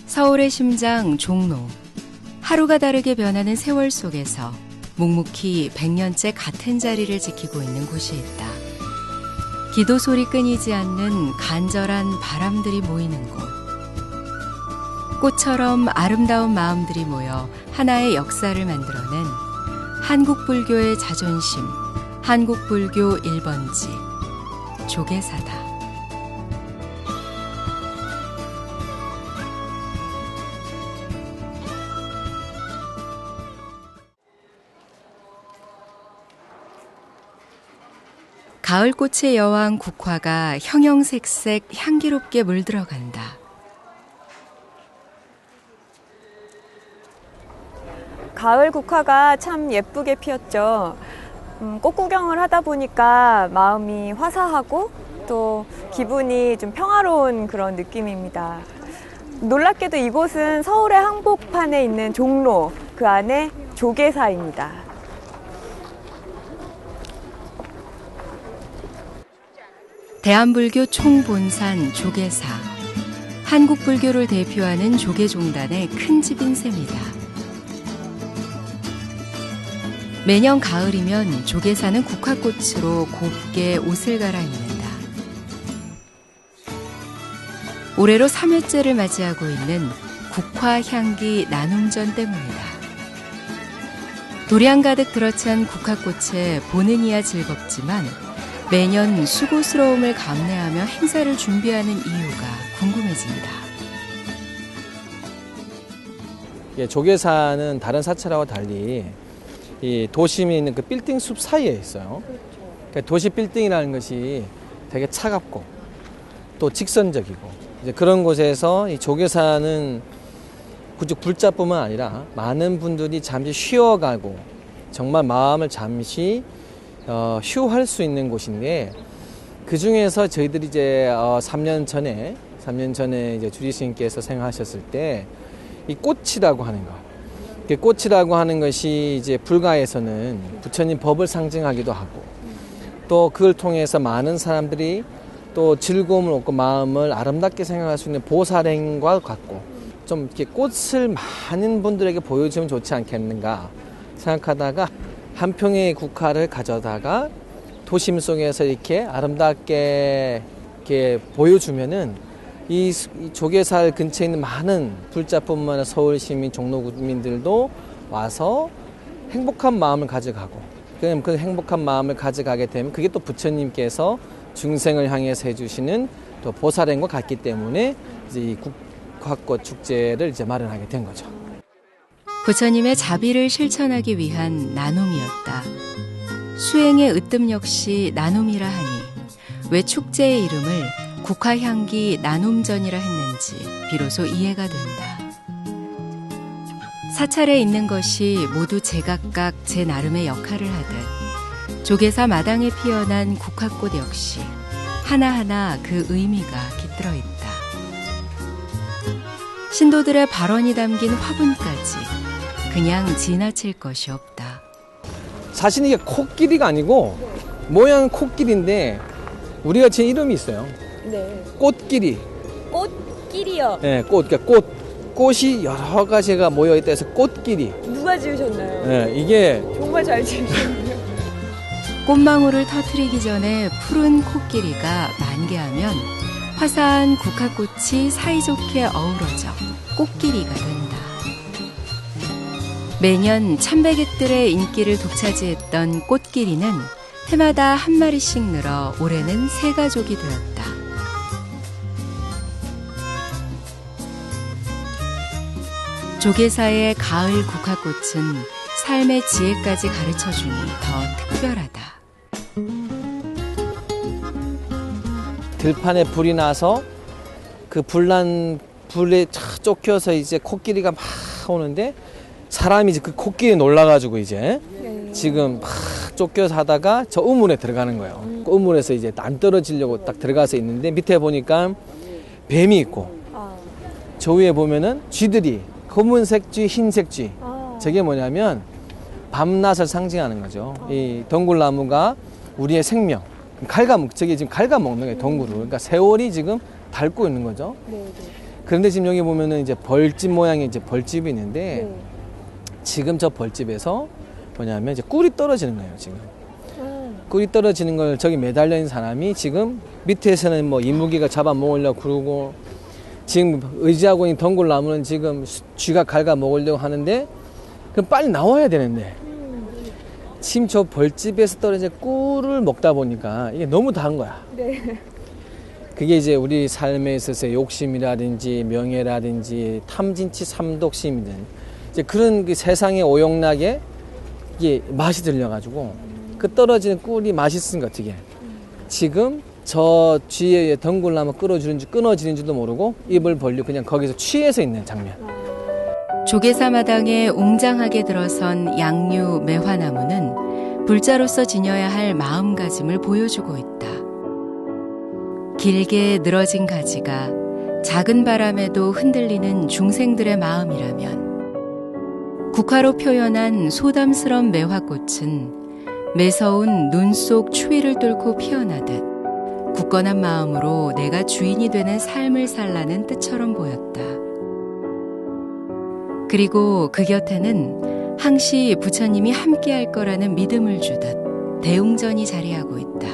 서울의 심장 종로. 하루가 다르게 변하는 세월 속에서 묵묵히 100년째 같은 자리를 지키고 있는 곳이 있다. 기도 소리 끊이지 않는 간절한 바람들이 모이는 곳. 꽃처럼 아름다운 마음들이 모여 하나의 역사를 만들어낸 한국 불교의 자존심, 한국 불교 1번지, 조계사다. 가을꽃의 여왕 국화가 형형색색 향기롭게 물들어간다. 가을 국화가 참 예쁘게 피었죠. 꽃 구경을 하다 보니까 마음이 화사하고 또 기분이 좀 평화로운 그런 느낌입니다. 놀랍게도 이곳은 서울의 한복판에 있는 종로, 그 안에 조계사입니다. 대한불교 총본산 조계사. 한국 불교를 대표하는 조계종단의 큰 집인 셈이다. 매년 가을이면 조계사는 국화꽃으로 곱게 옷을 갈아입는다. 올해로 3회째를 맞이하고 있는 국화향기 나눔전 때문이다. 도량 가득 들어찬 국화꽃에 보는 이야 즐겁지만 매년 수고스러움을 감내하며 행사를 준비하는 이유가 궁금해진다. 조계사는 다른 사찰하고 달리 이 도심에 있는 그 빌딩 숲 사이에 있어요. 그러니까 도시 빌딩이라는 것이 되게 차갑고 또 직선적이고 이제 그런 곳에서 이 조계사는 굳이 불자뿐만 아니라 많은 분들이 잠시 쉬어가고 정말 마음을 잠시 휴할 수 있는 곳인데, 그 중에서 저희들이 이제 3년 전에 이제 주지 스님께서 생하셨을 때 이 꽃이라고 하는 것, 꽃이라고 하는 것이 이제 불가에서는 부처님 법을 상징하기도 하고, 또 그걸 통해서 많은 사람들이 또 즐거움을 얻고 마음을 아름답게 생각할 수 있는 보살행과 같고, 좀 이렇게 꽃을 많은 분들에게 보여주면 좋지 않겠는가 생각하다가 한 평의 국화를 가져다가 도심 속에서 이렇게 아름답게 이렇게 보여주면은 이 조계사 근처에 있는 많은 불자뿐만 아니라 서울 시민, 종로 구민들도 와서 행복한 마음을 가져가고, 그럼 그 행복한 마음을 가져가게 되면 그게 또 부처님께서 중생을 향해서 해주시는 또 보살행과 같기 때문에 이제 이 국화꽃 축제를 이제 마련하게 된 거죠. 부처님의 자비를 실천하기 위한 나눔이었다. 수행의 으뜸 역시 나눔이라 하니 왜 축제의 이름을 국화향기 나눔전이라 했는지 비로소 이해가 된다. 사찰에 있는 것이 모두 제각각 제 나름의 역할을 하듯 조계사 마당에 피어난 국화꽃 역시 하나하나 그 의미가 깃들어 있다. 신도들의 발언이 담긴 화분까지 그냥 지나칠 것이 없다. 사실 이게 코끼리가 아니고 모양은 코끼리인데 우리가 제 이름이 있어요. 네. 꽃끼리. 꽃길이요? 네, 그러니까 꽃이 여러 가지가 모여있다 해서 꽃끼리. 누가 지으셨나요? 네, 이게 정말 잘 지으셨네요. 꽃망울을 터뜨리기 전에 푸른 코끼리가 만개하면 화사한 국화꽃이 사이좋게 어우러져 꽃끼리가 된다. 매년 참배객들의 인기를 독차지했던 꽃끼리는 해마다 한 마리씩 늘어 올해는 3가족이 되었다. 조계사의 가을 국화꽃은 삶의 지혜까지 가르쳐주니 더 특별하다. 들판에 불이 나서 그 불에 쫙 쫓겨서 이제 코끼리가 막 오는데 사람이 이제 그 코끼리에 놀라가지고 이제 지금 막 쫓겨서 하다가 저 우물에 들어가는 거예요. 그 우물에서 이제 안 떨어지려고 딱 들어가서 있는데 밑에 보니까 뱀이 있고 저 위에 보면은 쥐들이 검은색 쥐, 흰색 쥐. 저게 뭐냐면 밤낮을 상징하는 거죠. 이 덩굴나무가 우리의 생명. 저게 지금 갉아먹는 거예요, 덩굴을. 그러니까 세월이 지금 닳고 있는 거죠. 그런데 지금 여기 보면은 이제 벌집 모양의 이제 벌집이 있는데 네. 지금 저 벌집에서 뭐냐면 이제 꿀이 떨어지는 거예요, 지금. 아, 꿀이 떨어지는 걸 저기 매달려 있는 사람이 지금 밑에서는 뭐 이무기가 잡아먹으려고 그러고 지금 의지하고 있는 덩굴나무는 지금 쥐가 갉아먹으려고 하는데 그럼 빨리 나와야 되는데 지금 저 벌집에서 떨어진 꿀을 먹다 보니까 이게 너무 다한 거야. 네. 그게 이제 우리 삶에 있어서 욕심이라든지 명예라든지 탐진치 삼독심이든 이제 그런 그 세상의 오용락에 이게 맛이 들려가지고 그 떨어지는 꿀이 맛있은 것 같게 지금 저 뒤에 덩굴나무 끊어지는지도 모르고 입을 벌리고 그냥 거기서 취해서 있는 장면. 조계사 마당에 웅장하게 들어선 양류 매화나무는 불자로서 지녀야 할 마음가짐을 보여주고 있다. 길게 늘어진 가지가 작은 바람에도 흔들리는 중생들의 마음이라면 국화로 표현한 소담스런 매화꽃은 매서운 눈 속 추위를 뚫고 피어나듯 굳건한 마음으로 내가 주인이 되는 삶을 살라는 뜻처럼 보였다. 그리고 그 곁에는 항시 부처님이 함께할 거라는 믿음을 주듯 대웅전이 자리하고 있다.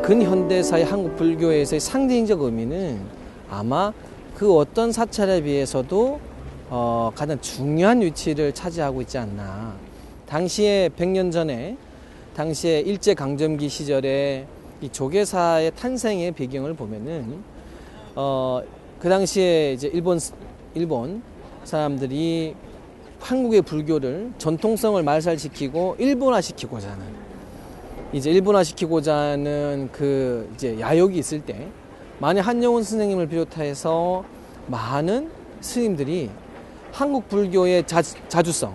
근현대사의 한국 불교에서의 상징적 의미는 아마 그 어떤 사찰에 비해서도 가장 중요한 위치를 차지하고 있지 않나. 당시에 100년 전에 당시에 일제강점기 시절에 이 조계사의 탄생의 배경을 보면은 그 당시에 이제 일본 사람들이 한국의 불교를 전통성을 말살시키고 일본화시키고자 하는 일본화시키고자 하는 그 이제 야욕이 있을 때 만약 한영훈 선생님을 비롯해서 많은 스님들이 한국 불교의 자주성을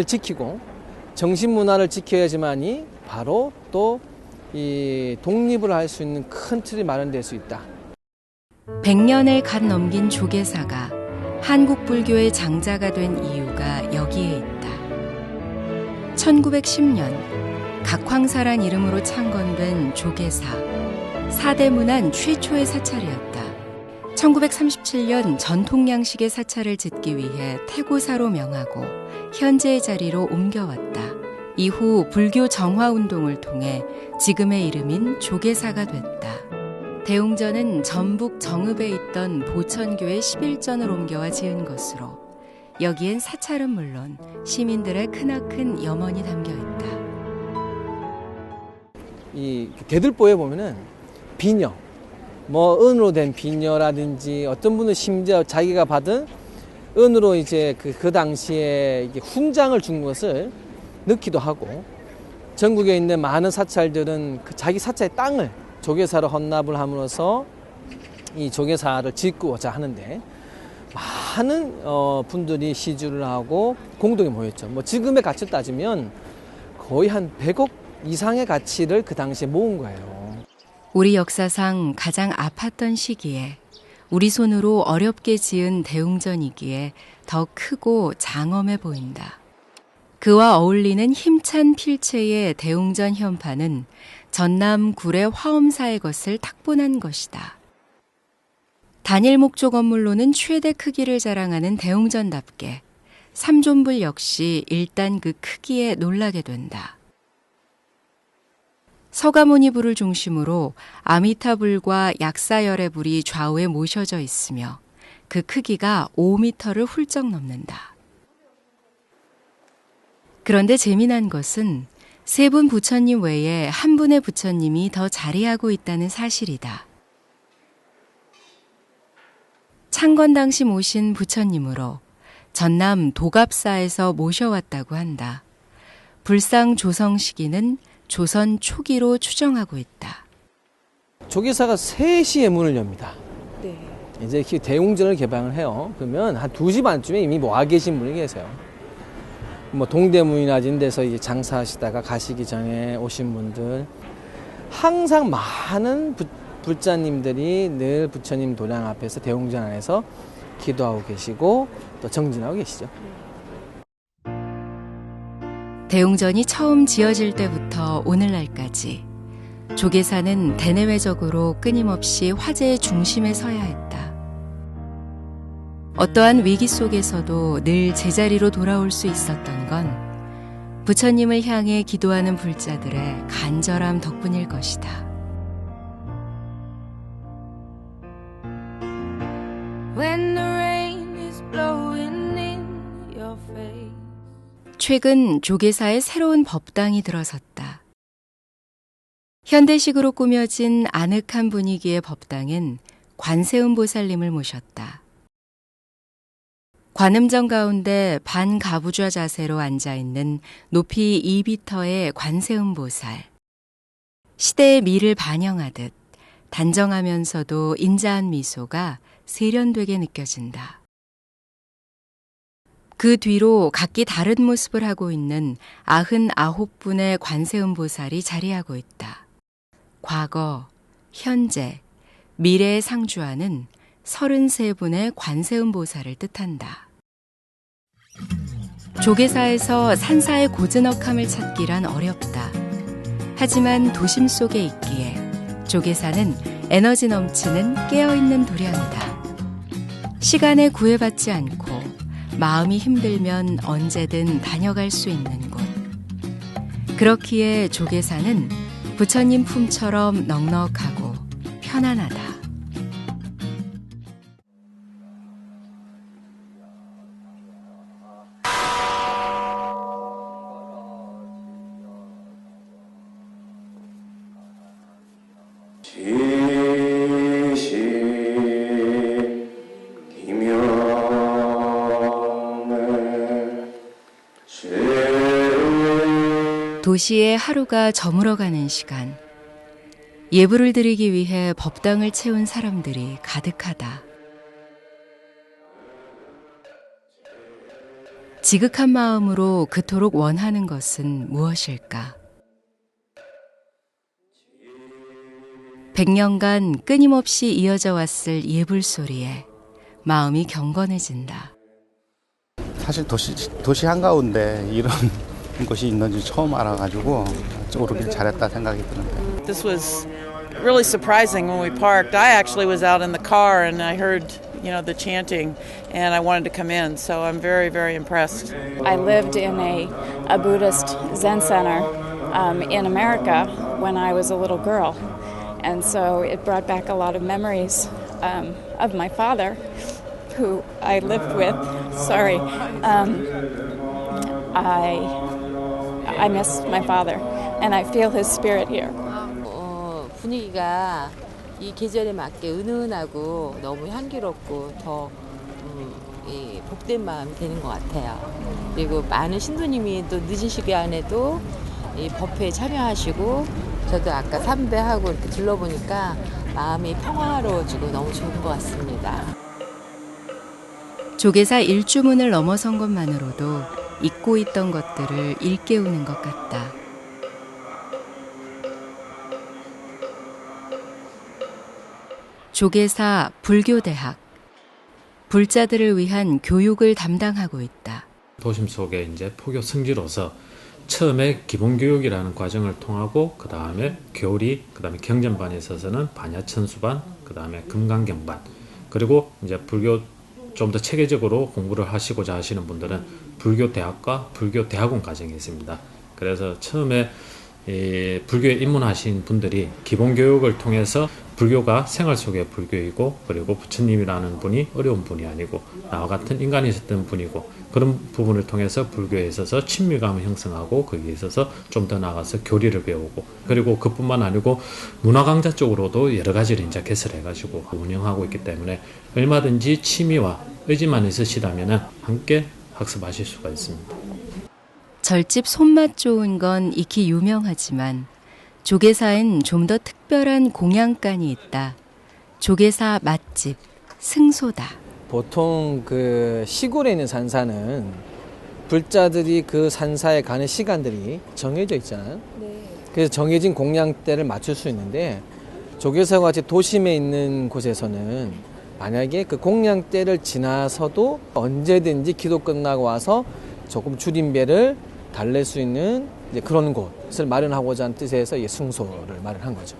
지키고 정신 문화를 지켜야지만이 바로 또 이 독립을 할 수 있는 큰 틀이 마련될 수 있다. 100년을 갓 넘긴 조계사가 한국 불교의 장자가 된 이유가 여기에 있다. 1910년 각황사란 이름으로 창건된 조계사, 사대문안 최초의 사찰이었다. 1937년 전통 양식의 사찰을 짓기 위해 태고사로 명하고 현재의 자리로 옮겨왔다. 이후 불교 정화운동을 통해 지금의 이름인 조계사가 됐다. 대웅전은 전북 정읍에 있던 보천교의 11전을 옮겨와 지은 것으로 여기엔 사찰은 물론 시민들의 크나큰 염원이 담겨 있다. 이 대들보에 보면은 비녀, 뭐 은으로 된 비녀라든지 어떤 분은 심지어 자기가 받은 은으로 이제 그 당시에 이게 훈장을 준 것을 넣기도 하고 전국에 있는 많은 사찰들은 그 자기 사찰의 땅을 조계사로 헌납을 함으로써 이 조계사를 짓고자 하는데 많은 분들이 시주를 하고 공동에 모였죠. 뭐 지금의 가치로 따지면 거의 한 100억 이상의 가치를 그 당시에 모은 거예요. 우리 역사상 가장 아팠던 시기에 우리 손으로 어렵게 지은 대웅전이기에 더 크고 장엄해 보인다. 그와 어울리는 힘찬 필체의 대웅전 현판은 전남 구례 화엄사의 것을 탁본한 것이다. 단일 목조 건물로는 최대 크기를 자랑하는 대웅전답게 삼존불 역시 일단 그 크기에 놀라게 된다. 서가모니불을 중심으로 아미타불과 약사열애불이 좌우에 모셔져 있으며 그 크기가 5m를 훌쩍 넘는다. 그런데 재미난 것은 세 분 부처님 외에 한 분의 부처님이 더 자리하고 있다는 사실이다. 창건 당시 모신 부처님으로 전남 도갑사에서 모셔왔다고 한다. 불상 조성 시기는 조선 초기로 추정하고 있다. 조계사가 3시에 문을 엽니다. 네. 이제 대웅전을 개방을 해요. 그러면 한 2시 반쯤에 이미 와 계신 분이 계세요. 뭐 동대문이나 이런 데서 이제 장사하시다가 가시기 전에 오신 분들 항상 많은 불자님들이 늘 부처님 도량 앞에서 대웅전 안에서 기도하고 계시고 또 정진하고 계시죠. 대웅전이 처음 지어질 때부터 시대부터 오늘날까지 조계사는 대내외적으로 끊임없이 화제의 중심에 서야 했다. 어떠한 위기 속에서도 늘 제자리로 돌아올 수 있었던 건 부처님을 향해 기도하는 불자들의 간절함 덕분일 것이다. When the rain is blowing in your face. 최근 조계사의 새로운 법당이 들어섰다. 현대식으로 꾸며진 아늑한 분위기의 법당은 관세음 보살님을 모셨다. 관음정 가운데 반가부좌 자세로 앉아있는 높이 2m의 관세음 보살. 시대의 미를 반영하듯 단정하면서도 인자한 미소가 세련되게 느껴진다. 그 뒤로 각기 다른 모습을 하고 있는 99분의 관세음 보살이 자리하고 있다. 과거, 현재, 미래에 상주하는 33분의 관세음 보살을 뜻한다. 조계사에서 산사의 고즈넉함을 찾기란 어렵다. 하지만 도심 속에 있기에 조계사는 에너지 넘치는 깨어있는 도량이다. 시간에 구애받지 않고 마음이 힘들면 언제든 다녀갈 수 있는 곳. 그렇기에 조계사는 부처님 품처럼 넉넉하고 편안하다. 도시의 하루가 저물어가는 시간. 예불을 드리기 위해 법당을 채운 사람들이 가득하다. 지극한 마음으로 그토록 원하는 것은 무엇일까? 100년간 끊임없이 이어져 왔을 예불 소리에 마음이 경건해진다. 사실 도시 한가운데 이런 곳이 있는지 처음 알아가지고 오르길 잘했다 생각이 드는데. This was really surprising when we parked. I actually was out in the car and I heard, the chanting, and I wanted to come in. So I'm very, very impressed. I lived in a Buddhist Zen center in America when I was a little girl, and so it brought back a lot of memories of my father, who I lived with. Sorry, I miss my father, and I feel his spirit here. 분위기가 이 계절에 맞게 은은하고 너무 향기롭고 더 복된 마음이 되는 것 같아요. 그리고 많은 신도님이 또 늦은 시간에도 이 법회에 참여하시고 저도 아까 삼배하고 이렇게 둘러보니까 마음이 평화로워지고 너무 좋은 것 같습니다. 조계사 일주문을 넘어선 것만으로도 잊고 있던 것들을 일깨우는 것 같다. 조계사 불교대학, 불자들을 위한 교육을 담당하고 있다. 도심 속에 이제 포교 성지로서 처음에 기본교육이라는 과정을 통하고 그 다음에 교리, 그 다음에 경전반에 있어서는 반야천수반, 그 다음에 금강경반, 그리고 이제 불교 좀 더 체계적으로 공부를 하시고자 하시는 분들은 불교대학과 불교대학원 과정이 있습니다. 그래서 처음에 불교에 입문하신 분들이 기본교육을 통해서 불교가 생활 속의 불교이고, 그리고 부처님이라는 분이 어려운 분이 아니고 나와 같은 인간이 있었던 분이고, 그런 부분을 통해서 불교에 있어서 친밀감을 형성하고 거기에 있어서 좀 더 나아가서 교리를 배우고, 그리고 그뿐만 아니고 문화강좌 쪽으로도 여러 가지를 이제 개설해가지고 운영하고 있기 때문에 얼마든지 취미와 의지만 있으시다면 함께 학습하실 수가 있습니다. 절집 손맛 좋은 건 익히 유명하지만 조계사엔 좀 더 특별한 공양간이 있다. 조계사 맛집 승소다. 보통 그 시골에 있는 산사는 불자들이 그 산사에 가는 시간들이 정해져 있잖아요. 그래서 정해진 공양대를 맞출 수 있는데, 조계사와 같이 도심에 있는 곳에서는 만약에 그 공양대를 지나서도 언제든지 기도 끝나고 와서 조금 줄임배를 달랠 수 있는 이제 그런 곳을 마련하고자 하는 뜻에서 이 승소를 마련한 거죠.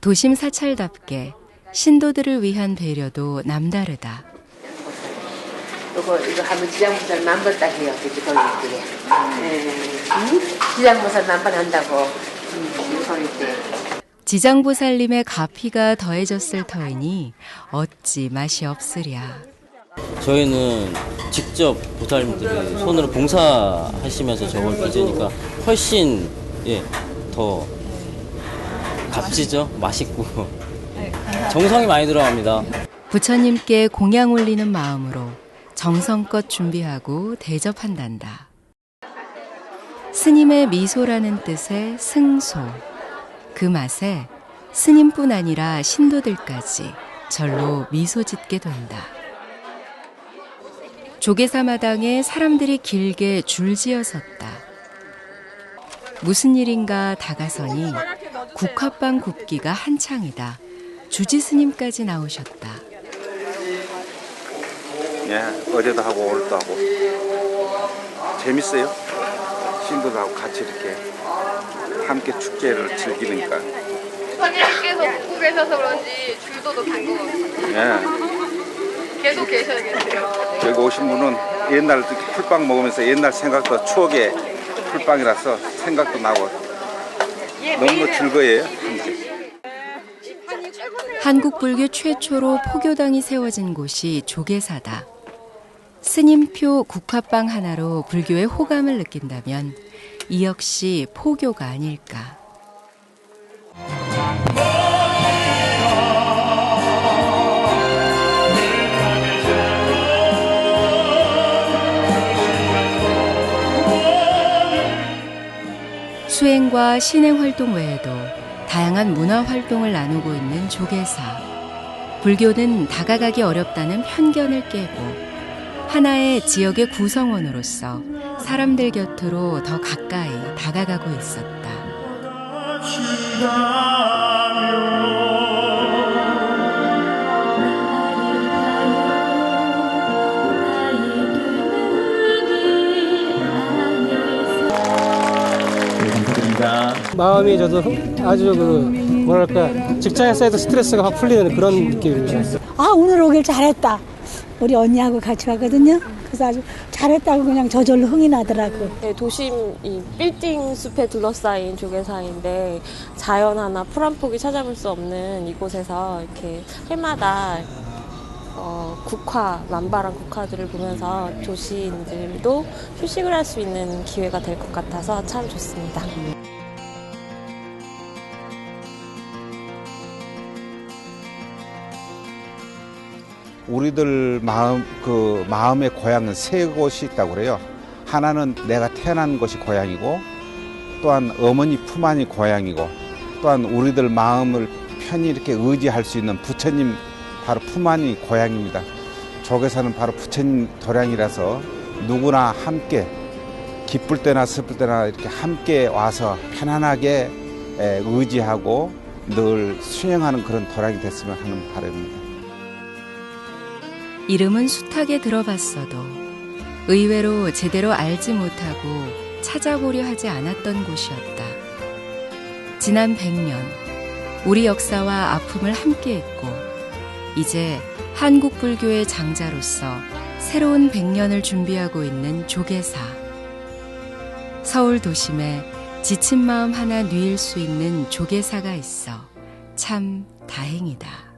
도심 사찰답게 신도들을 위한 배려도 남다르다. 이거 하면 지장보살 만번 따세요. 거기 지장보살 만번 한다고 소리 때. 지장보살님의 가피가 더해졌을 터이니 어찌 맛이 없으랴. 저희는 직접 보살님들이 손으로 봉사하시면서 저걸 빚으니까 훨씬 더 값지죠. 맛있고 정성이 많이 들어갑니다. 부처님께 공양 올리는 마음으로 정성껏 준비하고 대접한단다. 스님의 미소라는 뜻의 승소. 그 맛에 스님뿐 아니라 신도들까지 절로 미소 짓게 된다. 조계사 마당에 사람들이 길게 줄지어 섰다. 무슨 일인가 다가서니 국화빵 굽기가 한창이다. 주지 스님까지 나오셨다. 예, 어제도 하고 오늘도 하고 재밌어요. 신도들하고 같이 이렇게 함께 축제를 즐기니까. 선생님께서 듣고 계셔서 그런지 줄도도 긴 것 같아요. 예. 계속 계셔야겠어요. 여기 오신 분은 옛날 이렇게 풀빵 먹으면서 옛날 생각도 추억의 풀빵이라서 생각도 나고 너무 즐거워요. 한국 불교 최초로 포교당이 세워진 곳이 조계사다. 스님표 국화빵 하나로 불교의 호감을 느낀다면 이 역시 포교가 아닐까. 수행과 신행 활동 외에도 다양한 문화 활동을 나누고 있는 조계사. 불교는 다가가기 어렵다는 편견을 깨고 하나의 지역의 구성원으로서 사람들 곁으로 더 가까이 다가가고 있었다. 마음이 저도 아주 뭐랄까 직장에서 스트레스가 확 풀리는 그런 느낌입니다. 아, 오늘 오길 잘했다. 우리 언니하고 같이 왔거든요. 그래서 아주 잘했다고 그냥 저절로 흥이 나더라고. 네, 도심 이 빌딩 숲에 둘러싸인 조계사인데 자연 하나 풀 한 폭이 찾아볼 수 없는 이곳에서 이렇게 해마다 국화, 만발한 국화들을 보면서 조시인들도 휴식을 할 수 있는 기회가 될 것 같아서 참 좋습니다. 우리들 마음의 고향은 세 곳이 있다고 그래요. 하나는 내가 태어난 곳이 고향이고, 또한 어머니 품 안이 고향이고, 또한 우리들 마음을 편히 이렇게 의지할 수 있는 부처님 바로 품 안이 고향입니다. 조계사는 바로 부처님 도량이라서 누구나 함께 기쁠 때나 슬플 때나 이렇게 함께 와서 편안하게 의지하고 늘 수행하는 그런 도량이 됐으면 하는 바람입니다. 이름은 숱하게 들어봤어도 의외로 제대로 알지 못하고 찾아보려 하지 않았던 곳이었다. 지난 100년 우리 역사와 아픔을 함께했고 이제 한국 불교의 장자로서 새로운 100년을 준비하고 있는 조계사. 서울 도심에 지친 마음 하나 누일 수 있는 조계사가 있어 참 다행이다.